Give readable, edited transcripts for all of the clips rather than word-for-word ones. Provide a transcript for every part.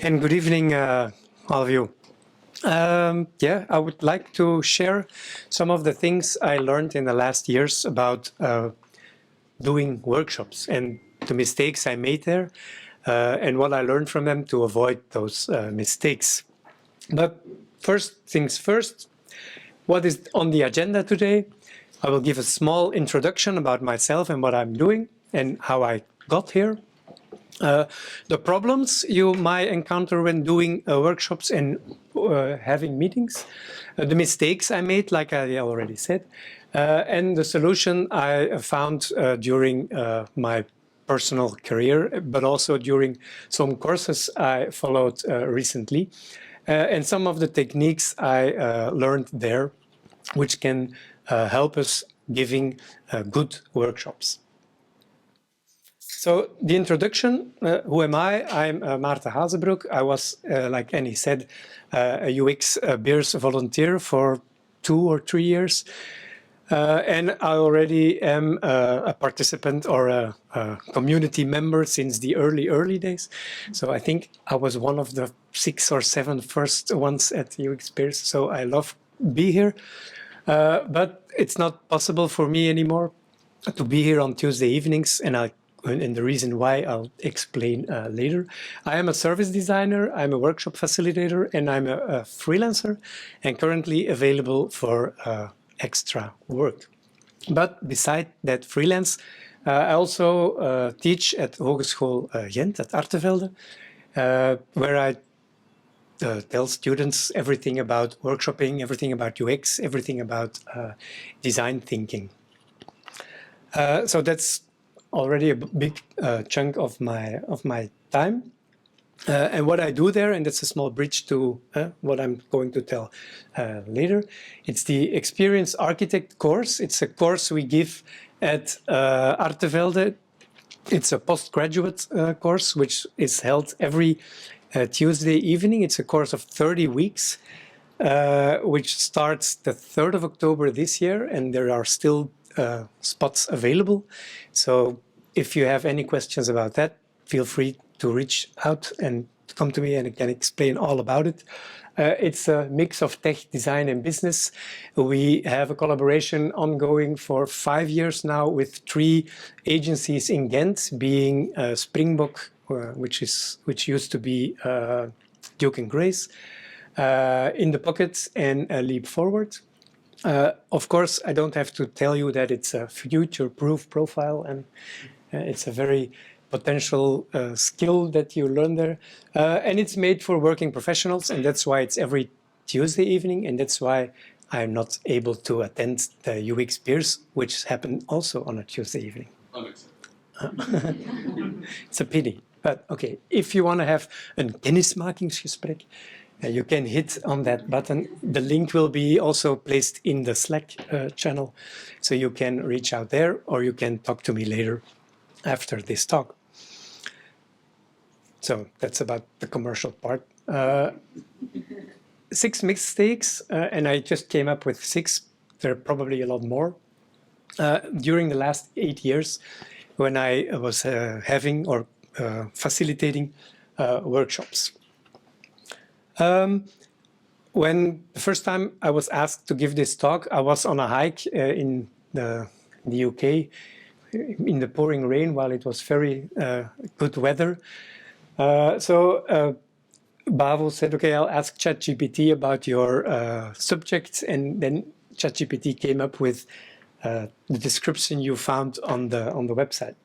And good evening, all of you. Yeah, I would like to share some of the things I learned in the last years about doing workshops and the mistakes I made there and what I learned from them to avoid those mistakes. But first things first, what is on the agenda today? I will give a small introduction about myself and what I'm doing and how I got here. The problems you might encounter when doing workshops and having meetings, the mistakes I made, like I already said, and the solution I found during my personal career, but also during some courses I followed recently, and some of the techniques I learned there, which can help us giving good workshops. So the introduction, who am I? I'm Maarten Hazebroek. I was, like Annie said, a UX Beers volunteer for 2 or 3 years. And I already am a participant or a community member since the early days. So I think I was one of the 6 or 7 first ones at UX Beers. So I love be here. But it's not possible for me anymore to be here on Tuesday evenings, and the reason why I'll explain later. I am a service designer, I'm a workshop facilitator, and I'm a freelancer, and currently available for extra work. But beside that freelance, I also teach at Hogeschool Gent at Artevelde, where I tell students everything about workshopping, everything about UX, everything about design thinking. So that's already a big chunk of my time. And what I do there, and that's a small bridge to what I'm going to tell later, it's the Experience Architect course. It's a course we give at Artevelde. It's a postgraduate course, which is held every Tuesday evening. It's a course of 30 weeks, which starts the 3rd of October this year, and there are still spots available. So if you have any questions about that, feel free to reach out and come to me and I can explain all about it. It's a mix of tech, design and business. We have a collaboration ongoing for 5 years now with 3 agencies in Ghent, being Springbok, which used to be Duke and Grace, In the Pocket and Leap Forward. Of course, I don't have to tell you that it's a future-proof profile and it's a very potential skill that you learn there. And it's made for working professionals, and that's why it's every Tuesday evening, and that's why I'm not able to attend the UX Beers, which happen also on a Tuesday evening. It's a pity. But okay, if you want to have een kennismakingsgesprek, you can hit on that button. The link will be also placed in the Slack channel, so you can reach out there or you can talk to me later after this talk. So that's about the commercial part. 6 mistakes, and I just came up with 6. There are probably a lot more. During the last 8 years, when I was having or facilitating workshops. When the first time I was asked to give this talk, I was on a hike in the UK in the pouring rain while it was very good weather. So Bavo said, okay, I'll ask ChatGPT about your subject, and then ChatGPT came up with the description you found on the website.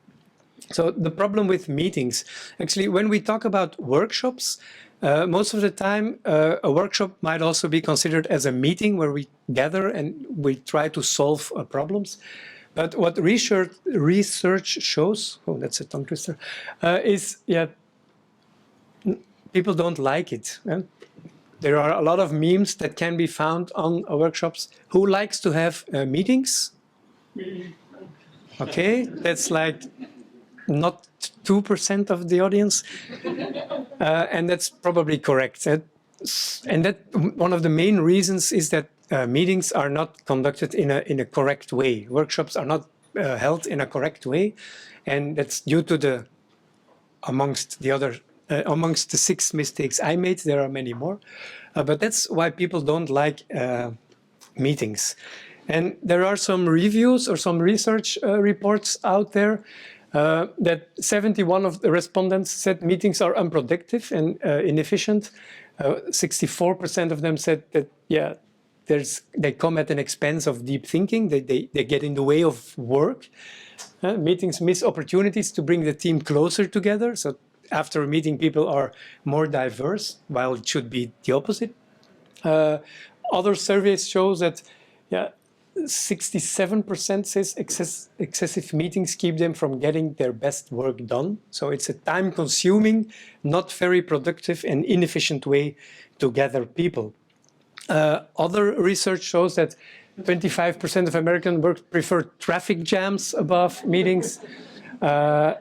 So the problem with meetings, actually, when we talk about workshops, most of the time, a workshop might also be considered as a meeting where we gather and we try to solve problems. But what research shows, oh, that's a tongue twister, is people don't like it. There are a lot of memes that can be found on workshops. Who likes to have meetings? Okay, that's like not 2% of the audience, and that's probably correct. And that one of the main reasons is that meetings are not conducted in a correct way. Workshops are not held in a correct way, and that's due to amongst the other amongst the 6 mistakes I made. There are many more, but that's why people don't like meetings. And there are some reviews or some research reports out there that 71 of the respondents said meetings are unproductive and inefficient. 64% of them said that, yeah, they come at an expense of deep thinking. They get in the way of work. Meetings miss opportunities to bring the team closer together. So after a meeting, people are more diverse, while it should be the opposite. Other surveys show that, yeah, 67% says excessive meetings keep them from getting their best work done. So it's a time-consuming, not very productive and inefficient way to gather people. Other research shows that 25% of American workers prefer traffic jams above meetings. 1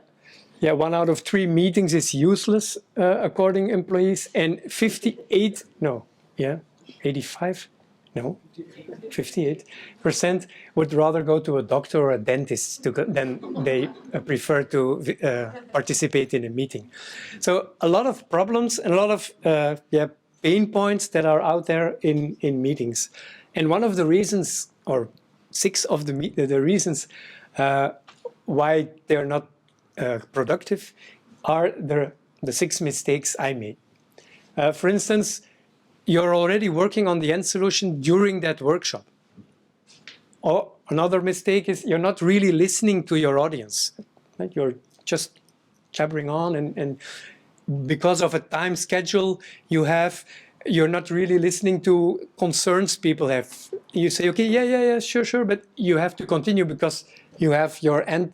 out of 3 meetings is useless, according to employees, and 58% would rather go to a doctor or a dentist than they prefer to participate in a meeting. So a lot of problems and a lot of pain points that are out there in meetings. And one of the reasons, or 6 of the reasons why they're not productive are the 6 mistakes I made. For instance, you're already working on the end solution during that workshop. Or another mistake is you're not really listening to your audience. Right? You're just jabbering on, and because of a time schedule you're not really listening to concerns people have. You say, okay, yeah, sure, but you have to continue because you have your end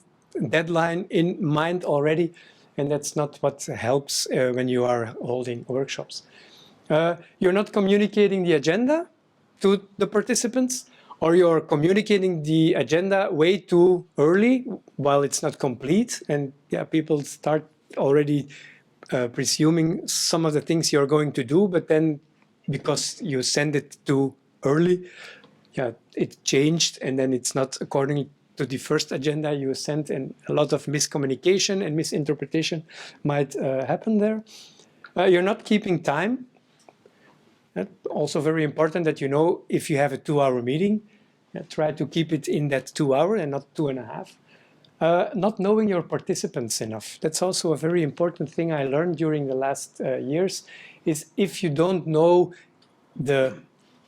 deadline in mind already, and that's not what helps when you are holding workshops. You're not communicating the agenda to the participants, or you're communicating the agenda way too early while it's not complete, and people start already presuming some of the things you're going to do, but then because you send it too early, it changed, and then it's not according to the first agenda you sent, and a lot of miscommunication and misinterpretation might happen there. You're not keeping time. Also very important that you know if you have a 2-hour meeting, try to keep it in that 2 hours and not 2.5. Not knowing your participants enough. That's also a very important thing I learned during the last years, is if you don't know the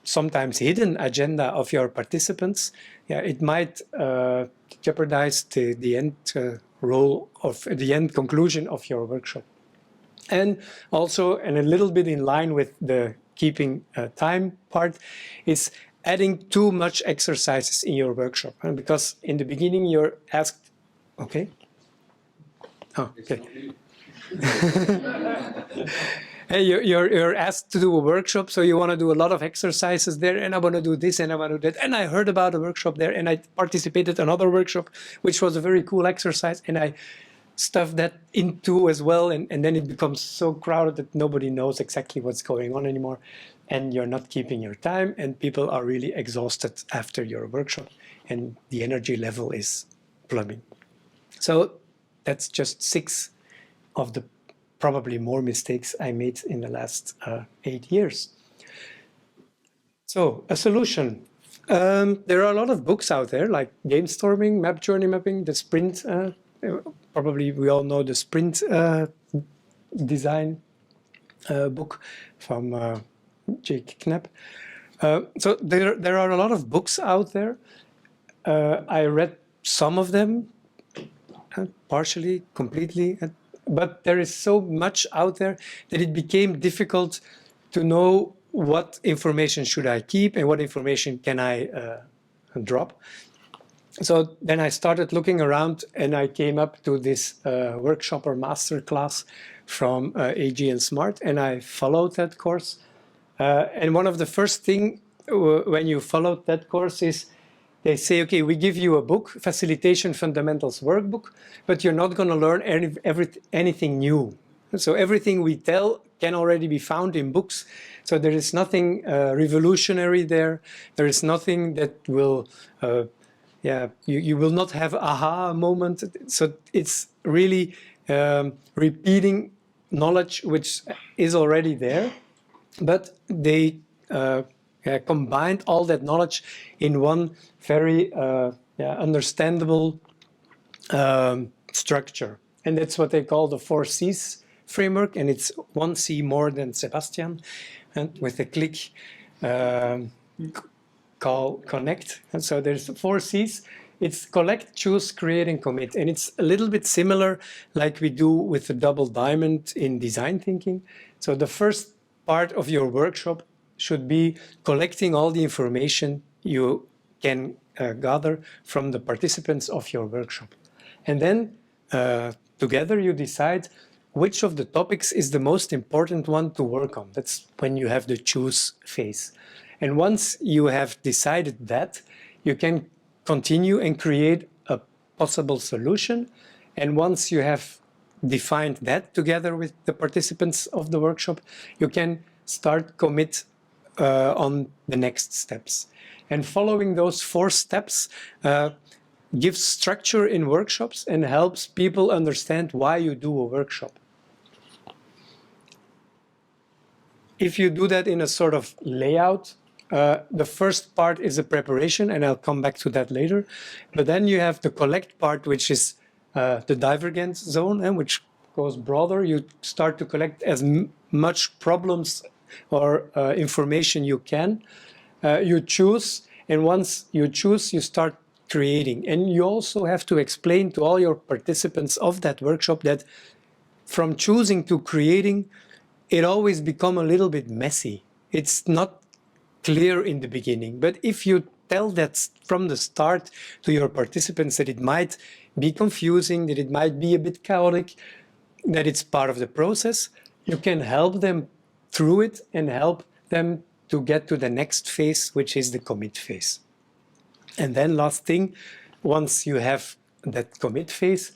sometimes hidden agenda of your participants, it might jeopardize the end role of the end conclusion of your workshop. And also, and a little bit in line with the keeping time part, is adding too much exercises in your workshop. Because in the beginning you're asked, okay. Oh, okay. Hey, you're asked to do a workshop, so you want to do a lot of exercises there, and I want to do this, and I want to do that, and I heard about a workshop there, and I participated in another workshop, which was a very cool exercise, and I stuffed that into as well, and then it becomes so crowded that nobody knows exactly what's going on anymore, and you're not keeping your time, and people are really exhausted after your workshop, and the energy level is plumbing. So that's just 6 of the probably more mistakes I made in the last 8 years. So a solution. There are a lot of books out there, like game storming, map journey mapping, the sprint. Probably we all know the sprint design book from Jake Knapp. So there are a lot of books out there. I read some of them, partially, completely, but there is so much out there that it became difficult to know what information should I keep and what information can I drop. So then I started looking around, and I came up to this workshop or master class from AG and Smart, and I followed that course. And one of the first things when you follow that course is they say, okay, we give you a book, Facilitation Fundamentals Workbook, but you're not going to learn anything new. So everything we tell can already be found in books. So there is nothing revolutionary there. There is nothing that will, you will not have aha moment. So it's really repeating knowledge which is already there, but they combined all that knowledge in one very understandable structure. And that's what they call the 4Cs framework, and it's 1C more than Sebastian, and with a click call connect. And so there's 4Cs. It's collect, choose, create, and commit. And it's a little bit similar like we do with the double diamond in design thinking. So the first part of your workshop should be collecting all the information you can gather from the participants of your workshop. And then together you decide which of the topics is the most important one to work on. That's when you have the choose phase. And once you have decided that, you can continue and create a possible solution. And once you have defined that together with the participants of the workshop, you can start commit on the next steps. And following those 4 steps gives structure in workshops and helps people understand why you do a workshop. If you do that in a sort of layout, the first part is a preparation, and I'll come back to that later. But then you have the collect part, which is the divergence zone, and which goes broader. You start to collect as much problems or information you can. You choose, and once you choose, you start creating. And you also have to explain to all your participants of that workshop that from choosing to creating, it always becomes a little bit messy. It's not clear in the beginning. But if you tell that from the start to your participants that it might be confusing, that it might be a bit chaotic, that it's part of the process, you can help them through it and help them to get to the next phase, which is the commit phase. And then last thing, once you have that commit phase,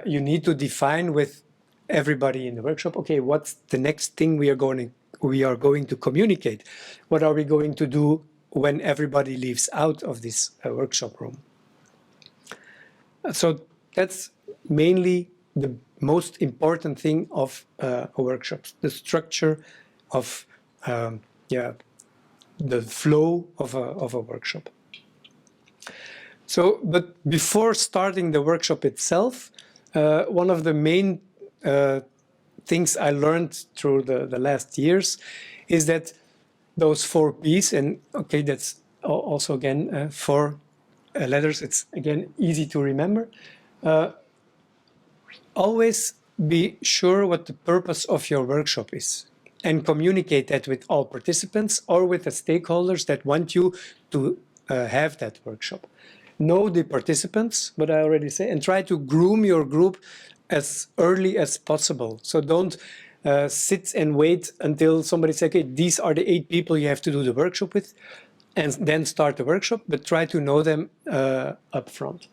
you need to define with everybody in the workshop, okay, what's the next thing we are going to communicate? What are we going to do when everybody leaves out of this workshop room? So that's mainly the most important thing of a workshop, the structure of the flow of a workshop. So, but before starting the workshop itself, one of the main things I learned through the last years is that those 4 Ps, and okay, that's also again 4 letters, it's again easy to remember. Always be sure what the purpose of your workshop is and communicate that with all participants or with the stakeholders that want you to have that workshop. Know the participants, what I already said, and try to groom your group as early as possible. So don't sit and wait until somebody says, okay, these are the 8 people you have to do the workshop with, and then start the workshop, but try to know them up front.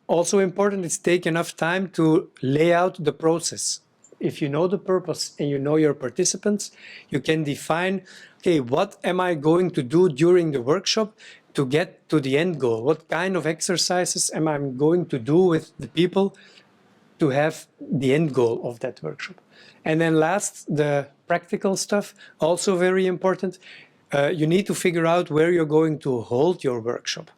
Also important is take enough time to lay out the process. If you know the purpose and you know your participants, you can define, okay, what am I going to do during the workshop to get to the end goal? What kind of exercises am I going to do with the people to have the end goal of that workshop? And then last, the practical stuff, also very important. You need to figure out where you're going to hold your workshop.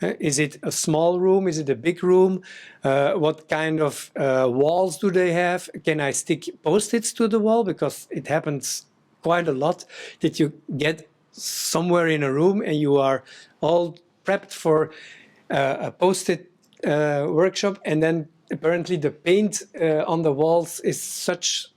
Is it a small room? Is it a big room? What kind of walls do they have? Can I stick Post-its to the wall? Because it happens quite a lot that you get somewhere in a room and you are all prepped for a Post-it workshop, and then apparently the paint on the walls is such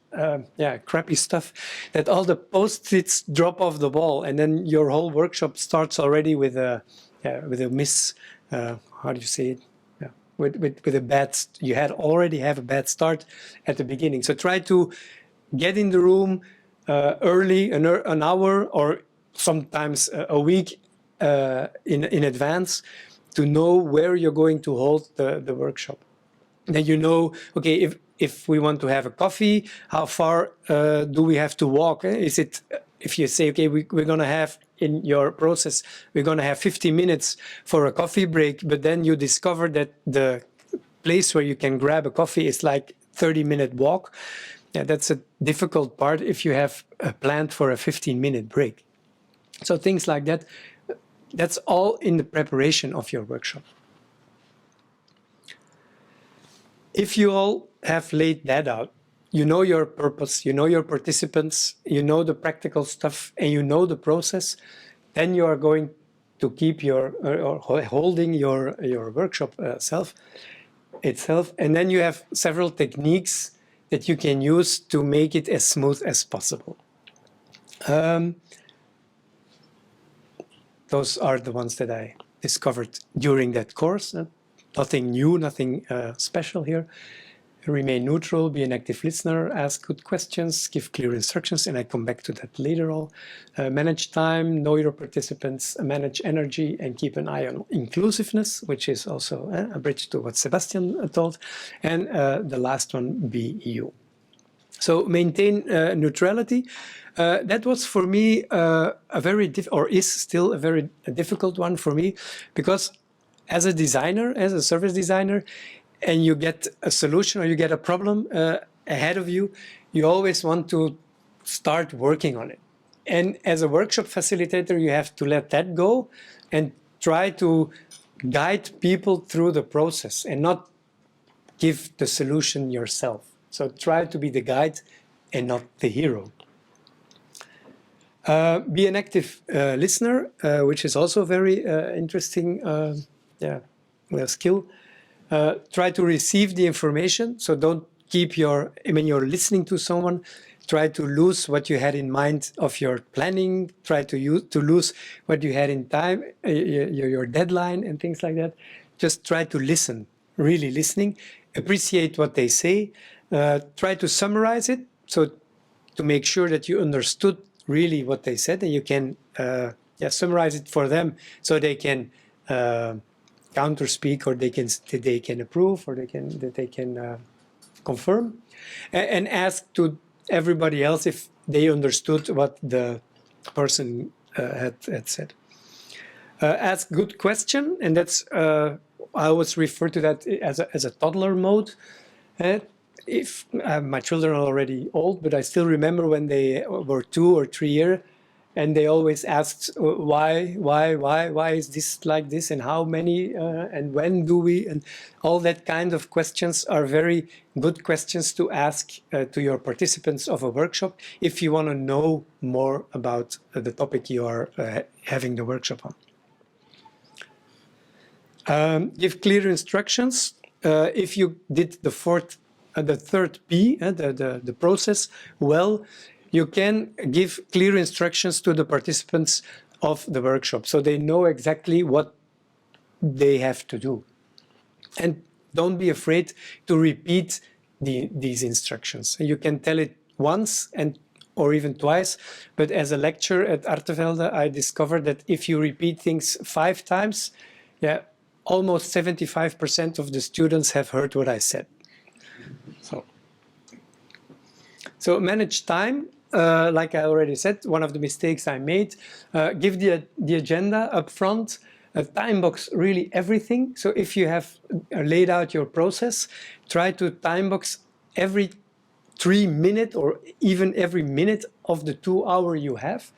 crappy stuff that all the Post-its drop off the wall, and then your whole workshop starts already with a miss. How do you say it? Yeah, with a bad. You already have a bad start at the beginning. So try to get in the room early, an hour or sometimes a week in advance, to know where you're going to hold the workshop. Then you know, okay, if we want to have a coffee, how far do we have to walk? Is it, if you say, okay, we're going to have in your process, we're going to have 50 minutes for a coffee break, but then you discover that the place where you can grab a coffee is like 30-minute walk. Yeah, that's a difficult part if you have planned for a 15-minute break. So things like that, that's all in the preparation of your workshop. If you all have laid that out, you know your purpose, you know your participants, you know the practical stuff, and you know the process, then you are going to keep your, or holding your workshop itself. And then you have several techniques that you can use to make it as smooth as possible. Those are the ones that I discovered during that course. Nothing new, nothing special here. Remain neutral, be an active listener, ask good questions, give clear instructions, and I come back to that later on. Manage time, know your participants, manage energy, and keep an eye on inclusiveness, which is also a bridge to what Sebastian told. And the last one, be you. So maintain neutrality. That was for me is still a very difficult one for me, because as a designer, as a service designer, and you get a solution or you get a problem ahead of you, you always want to start working on it. And as a workshop facilitator, you have to let that go and try to guide people through the process and not give the solution yourself. So try to be the guide and not the hero. Be an active listener, which is also very interesting skill. Try to receive the information, so don't keep when you're listening to someone, try to lose what you had in mind of your planning, try to lose what you had in time, your deadline and things like that. Just try to listen, really listening, appreciate what they say, try to summarize it, so to make sure that you understood really what they said, and you can summarize it for them so they can counter speak, or they can approve, or they can confirm, and ask to everybody else if they understood what the person had said. Ask good question, and that's I always refer to that as a toddler mode. If my children are already old, but I still remember when they were 2 or 3 years, and they always asked why is this like this, and how many, and when do we, and all that kind of questions are very good questions to ask to your participants of a workshop if you want to know more about the topic you are having the workshop on. Give clear instructions. If you did the third P, the process well, you can give clear instructions to the participants of the workshop, so they know exactly what they have to do. And don't be afraid to repeat these instructions. You can tell it once or even twice, but as a lecturer at Artevelde, I discovered that if you repeat things 5 times, almost 75% of the students have heard what I said. So manage time. Like I already said, one of the mistakes I made, give the agenda up front, time box really everything. So if you have laid out your process, try to time box every 3 minutes or even every minute of the 2 hours you have,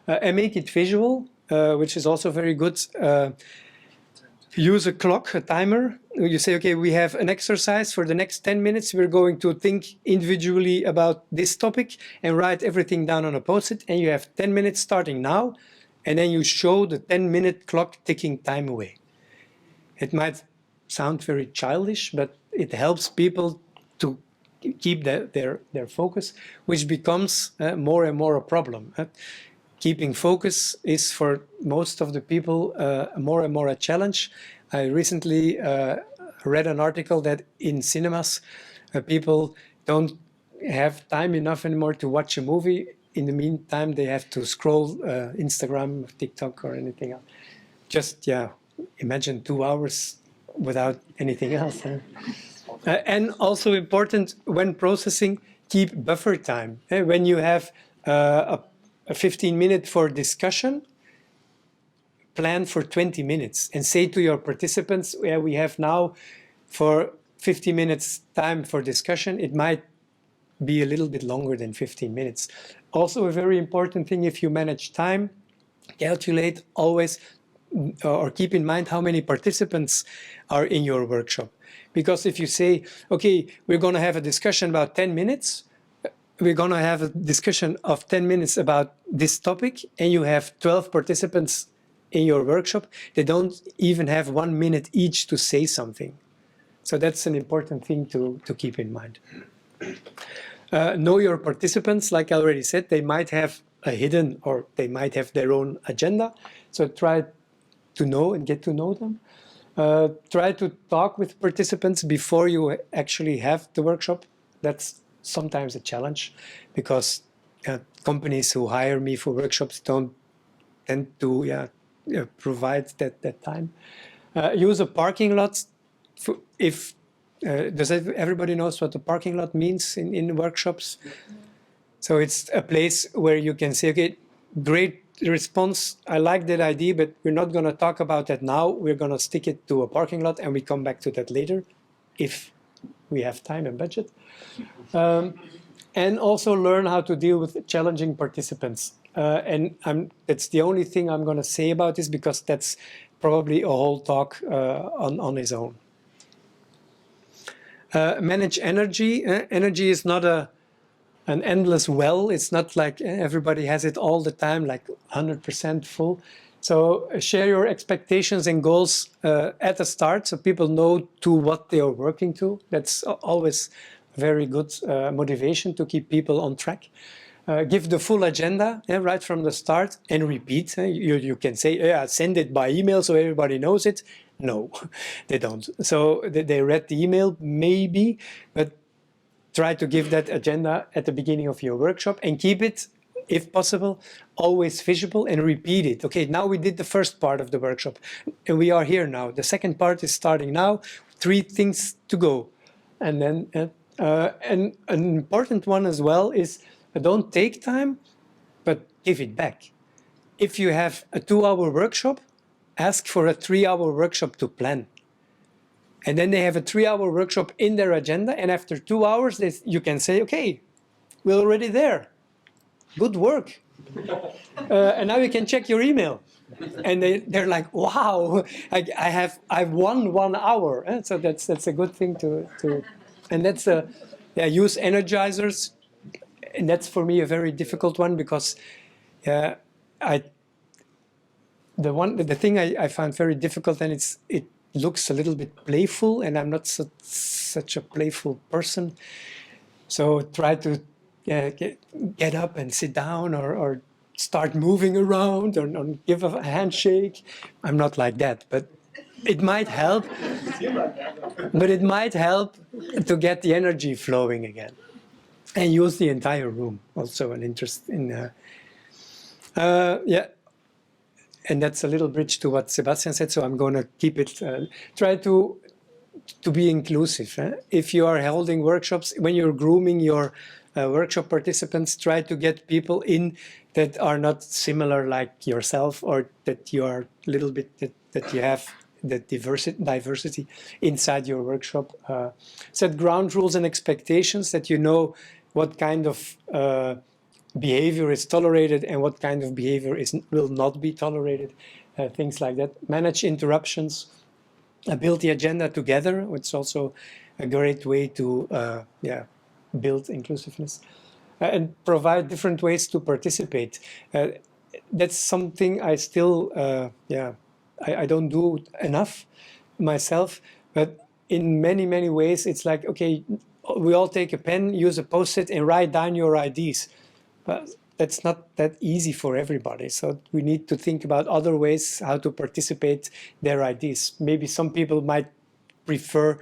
and make it visual, which is also very good. Use a clock, a timer. You say, okay, we have an exercise for the next 10 minutes. We're going to think individually about this topic and write everything down on a post-it. And you have 10 minutes starting now. And then you show the 10-minute clock ticking time away. It might sound very childish, but it helps people to keep their focus, which becomes more and more a problem. Keeping focus is for most of the people more and more a challenge. I recently read an article that in cinemas, people don't have time enough anymore to watch a movie. In the meantime, they have to scroll Instagram, TikTok, or anything else. Just, imagine 2 hours without anything else. And also important, when processing, keep buffer time. When you have a 15-minute for discussion, plan for 20 minutes and say to your participants, we have now for 50 minutes time for discussion, it might be a little bit longer than 15 minutes. Also, a very important thing, if you manage time, calculate always or keep in mind how many participants are in your workshop. Because if you say, okay, we're going to have a discussion about 10 minutes, we're going to have a discussion of 10 minutes about this topic, and you have 12 participants in your workshop, they don't even have 1 minute each to say something. So that's an important thing to keep in mind. Know your participants, like I already said, they might have a hidden or they might have their own agenda. So try to know and get to know them. Try to talk with participants before you actually have the workshop. That's sometimes a challenge because companies who hire me for workshops don't tend to provide that time. Use a parking lot. If does everybody knows what the parking lot means in workshops? So it's a place where you can say, okay, great response. I like that idea, but we're not going to talk about that now. We're going to stick it to a parking lot and we come back to that later if we have time and budget. And also learn how to deal with challenging participants. And that's the only thing I'm going to say about this because that's probably a whole talk on its own. Manage energy. Energy is not an endless well. It's not like everybody has it all the time, like 100% full. So share your expectations and goals at the start so people know to what they are working to. That's always very good motivation to keep people on track. Give the full agenda right from the start and repeat. You can say, yeah, send it by email so everybody knows it. No, they don't. So they read the email, maybe, but try to give that agenda at the beginning of your workshop and keep it, if possible, always visible and repeat it. Okay, now we did the first part of the workshop and we are here now. The second part is starting now. 3 things to go. And then, and an important one as well is don't take time, but give it back. If you have a 2-hour workshop, ask for a 3-hour workshop to plan. And then they have a 3-hour workshop in their agenda. And after 2 hours, you can say, okay, we're already there. Good work. And now you can check your email. And they're like, wow, I've won 1 hour. So that's a good thing to and that's use energizers. And that's for me a very difficult one because the thing I found very difficult, and it looks a little bit playful, and I'm not such a playful person. So try to get up and sit down or start moving around or give a handshake. I'm not like that, but it might help. But it might help to get the energy flowing again. And use the entire room, also an interest in... And that's a little bridge to what Sebastian said, so I'm going to keep it, try to be inclusive. If you are holding workshops, when you're grooming your workshop participants, try to get people in that are not similar like yourself, or that you are a little bit, that you have the diversity inside your workshop. Set ground rules and expectations that you know what kind of behavior is tolerated and what kind of behavior will not be tolerated, things like that. Manage interruptions, build the agenda together. It's also a great way to build inclusiveness. And provide different ways to participate. That's something I still, I don't do enough myself, but in many, many ways, it's like, okay, we all take a pen, use a Post-it and write down your IDs. But that's not that easy for everybody. So we need to think about other ways how to participate their ideas. Maybe some people might prefer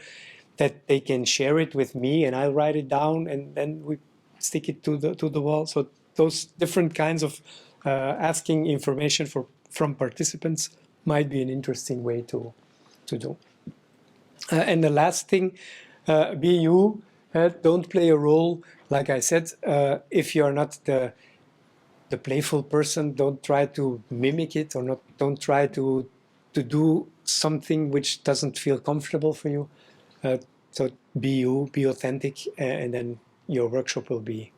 that they can share it with me and I'll write it down and then we stick it to the wall. So those different kinds of asking information from participants might be an interesting way to do. And the last thing, be you. Don't play a role. Like I said, if you're not the playful person, don't try to mimic it, or don't try to do something which doesn't feel comfortable for you. So be you, be authentic, and then your workshop will be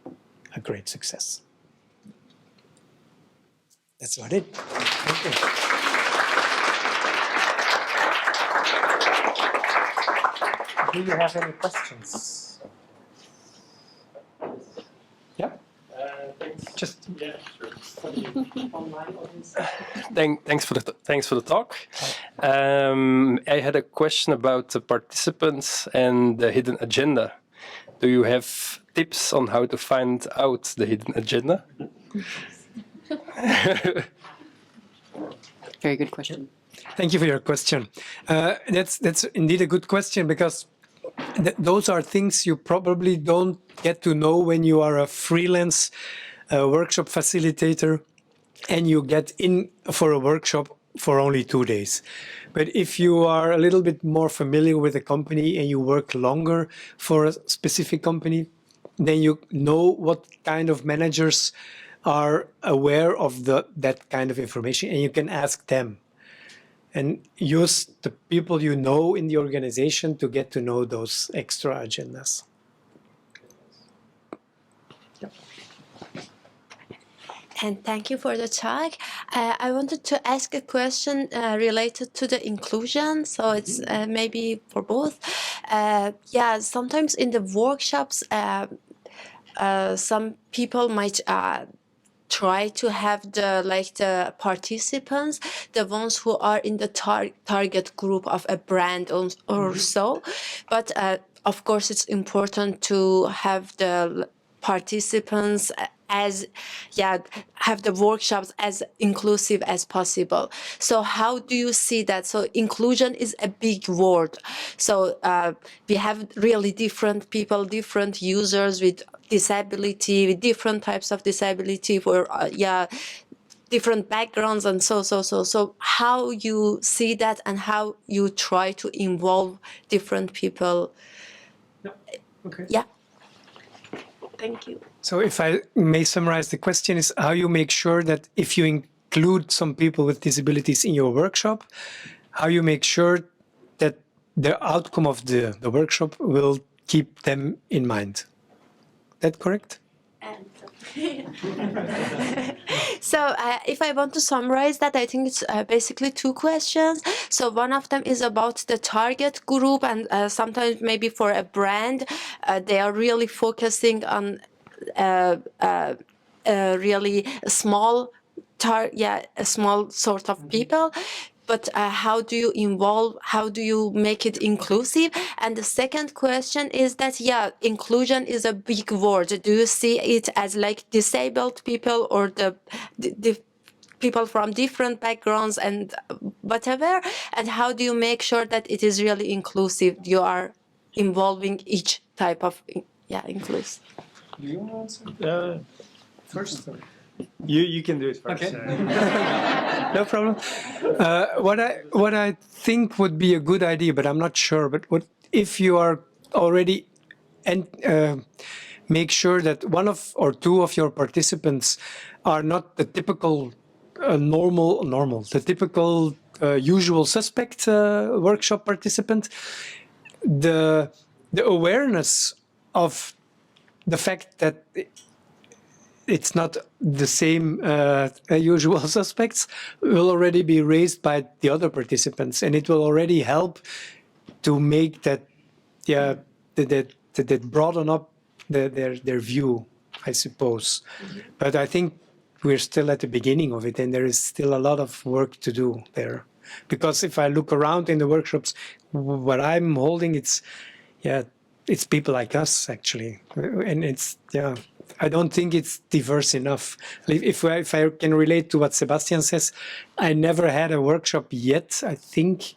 a great success. That's about it. Thank you. Do you have any questions? Yeah? Just Yeah, sure. online audience. Thanks for the talk. I had a question about the participants and the hidden agenda. Do you have tips on how to find out the hidden agenda? Very good question. Thank you for your question. That's indeed a good question, because those are things you probably don't get to know when you are a freelance workshop facilitator and you get in for a workshop for only 2 days. But if you are a little bit more familiar with a company and you work longer for a specific company, then you know what kind of managers are aware of that kind of information, and you can ask them. And use the people you know in the organization to get to know those extra agendas. And thank you for the talk. I wanted to ask a question related to the inclusion. So it's maybe for both. Yeah, sometimes in the workshops, some people might try to have the participants, the ones who are in the target group of a brand or so. But of course, it's important to have the participants have the workshops as inclusive as possible. So how do you see that? So inclusion is a big word. So we have really different people, different users with disability, with different types of disability, for different backgrounds, and so how you see that and how you try to involve different people. Okay. Yeah. Thank you. So if I may summarize, the question is how you make sure that if you include some people with disabilities in your workshop, how you make sure that the outcome of the workshop will keep them in mind. That correct? So if I want to summarize that, I think it's basically two questions. So one of them is about the target group, and sometimes maybe for a brand, they are really focusing on really small a small sort of people. But how do you involve, how do you make it inclusive? And the second question is that, inclusion is a big word. Do you see it as like disabled people or the people from different backgrounds and whatever? And how do you make sure that it is really inclusive? You are involving each type of, inclusive. Do you want to answer first? You can do it first. Okay. No problem. What I think would be a good idea, but I'm not sure. But what if you are already and make sure that one of or two of your participants are not the typical the typical usual suspect workshop participant. The awareness of the fact that it's not the same usual suspects will already be raised by the other participants, and it will already help to make that broaden up their view, I suppose. But I think we're still at the beginning of it, and there is still a lot of work to do there. Because if I look around in the workshops, what I'm holding, it's people like us, actually. And it's, I don't think it's diverse enough. If I can relate to what Sebastian says, I never had a workshop yet, I think.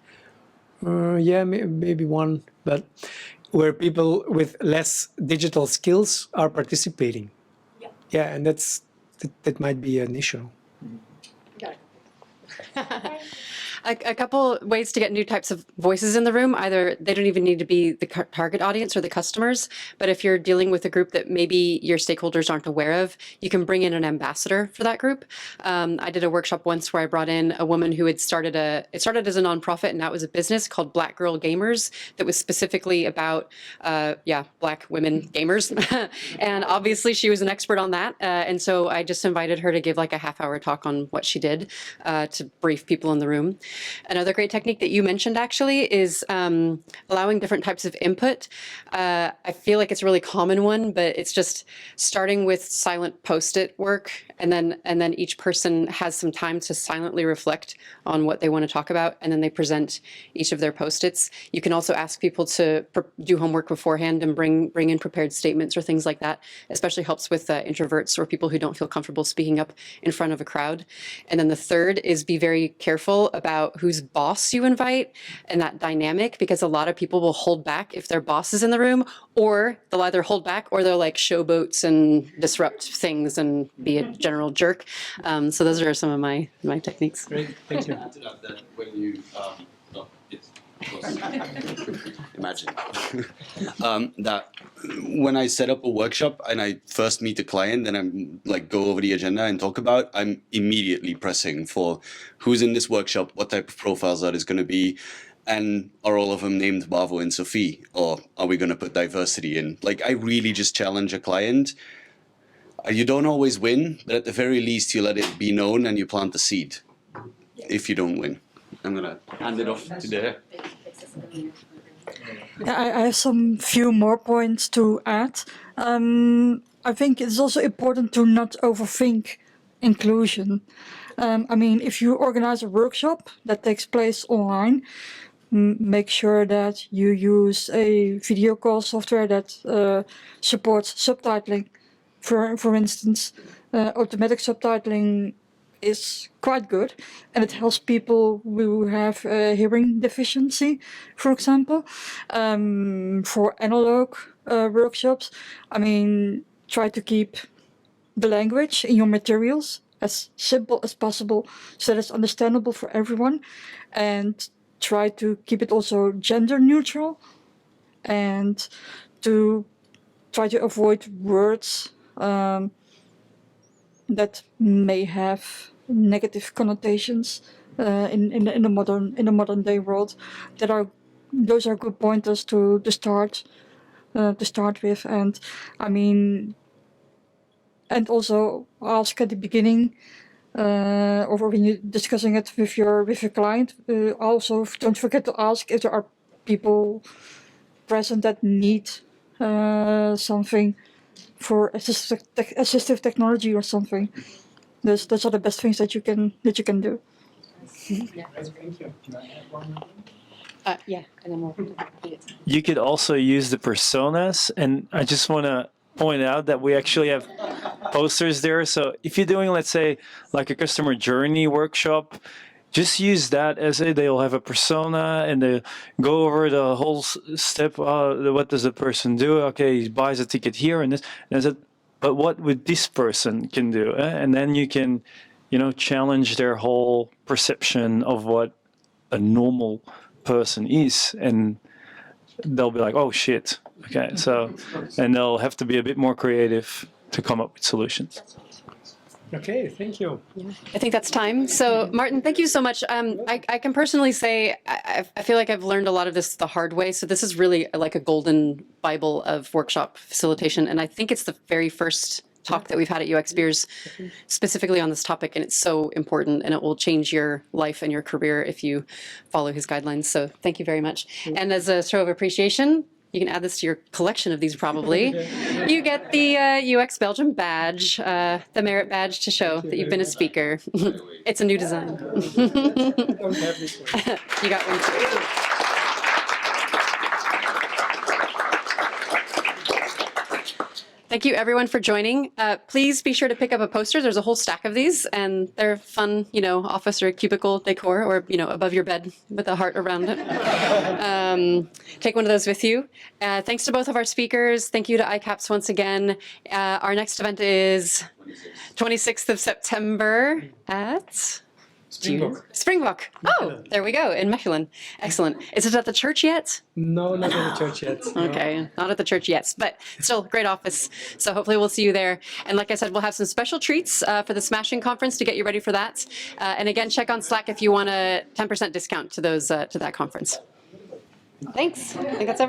Maybe one, but where people with less digital skills are participating. Yeah, and that might be an issue. A couple ways to get new types of voices in the room. Either they don't even need to be the target audience or the customers, but if you're dealing with a group that maybe your stakeholders aren't aware of, you can bring in an ambassador for that group. I did a workshop once where I brought in a woman who had started it started as a nonprofit, and now it was a business called Black Girl Gamers that was specifically about, Black women gamers. And obviously she was an expert on that. And so I just invited her to give like a half-hour talk on what she did to brief people in the room. Another great technique that you mentioned actually is allowing different types of input. I feel like it's a really common one, but it's just starting with silent post-it work, and then each person has some time to silently reflect on what they want to talk about, and then they present each of their post-its. You can also ask people to do homework beforehand and bring in prepared statements or things like that. Especially helps with introverts or people who don't feel comfortable speaking up in front of a crowd. And then the third is be very careful about whose boss you invite and that dynamic, because a lot of people will hold back if their boss is in the room, or they'll either hold back or they'll like showboats and disrupt things and be a general jerk. So those are some of my techniques. Great, thank you. That when you imagine that when I set up a workshop and I first meet a client and I'm like go over the agenda and talk about, I'm immediately pressing for who's in this workshop, what type of profiles that is going to be, and are all of them named Bavo and Sophie, or are we going to put diversity in? Like, I really just challenge a client. You don't always win, but at the very least you let it be known and you plant the seed if you don't win. I'm going to hand it off to there. I have some few more points to add. I think it's also important to not overthink inclusion. I mean, if you organize a workshop that takes place online, make sure that you use a video call software that supports subtitling. For instance, automatic subtitling is quite good, and it helps people who have hearing deficiency, for example. For analog workshops, I mean, try to keep the language in your materials as simple as possible so that it's understandable for everyone, and try to keep it also gender neutral, and to try to avoid words that may have negative connotations in the modern day world. Those are good pointers to start with, and I mean, and also ask at the beginning or when you're discussing it with your client. Also, don't forget to ask if there are people present that need something for assistive technology or something. Those are the best things that you can do. Yeah. Thank you. And then we'll. You could also use the personas, and I just want to point out that we actually have posters there. So if you're doing, let's say, like a customer journey workshop, just use that as they'll have a persona and they go over the whole step. What does the person do? Okay, he buys a ticket here and this. And but what would this person can do? And then you can, challenge their whole perception of what a normal person is, and they'll be like, oh shit. Okay, so, and they'll have to be a bit more creative to come up with solutions. Okay, thank you. I think that's time. So, Maarten, thank you so much. I can personally say I feel like I've learned a lot of this the hard way. So this is really like a golden Bible of workshop facilitation. And I think it's the very first talk that we've had at UX Beers specifically on this topic. And it's so important, and it will change your life and your career if you follow his guidelines. So thank you very much. And as a show of appreciation, you can add this to your collection of these probably. You get the UX Belgium badge, the merit badge to show that you've been a speaker. It's a new design. I don't have this one. You got one too. Thank you everyone for joining. Please be sure to pick up a poster. There's a whole stack of these, and they're fun, office or cubicle decor, or, above your bed with a heart around it. Take one of those with you. Thanks to both of our speakers. Thank you to ICAPS once again. Our next event is 26th of September at Springbok. Oh, there we go, in Mechelen. Excellent. Is it at the church yet? No, not in the church yet. no. Okay, not at the church yet, but still great office. So hopefully we'll see you there. And like I said, we'll have some special treats for the Smashing Conference to get you ready for that. And again, check on Slack if you want a 10% discount to those to that conference. Thanks. I think that's everything.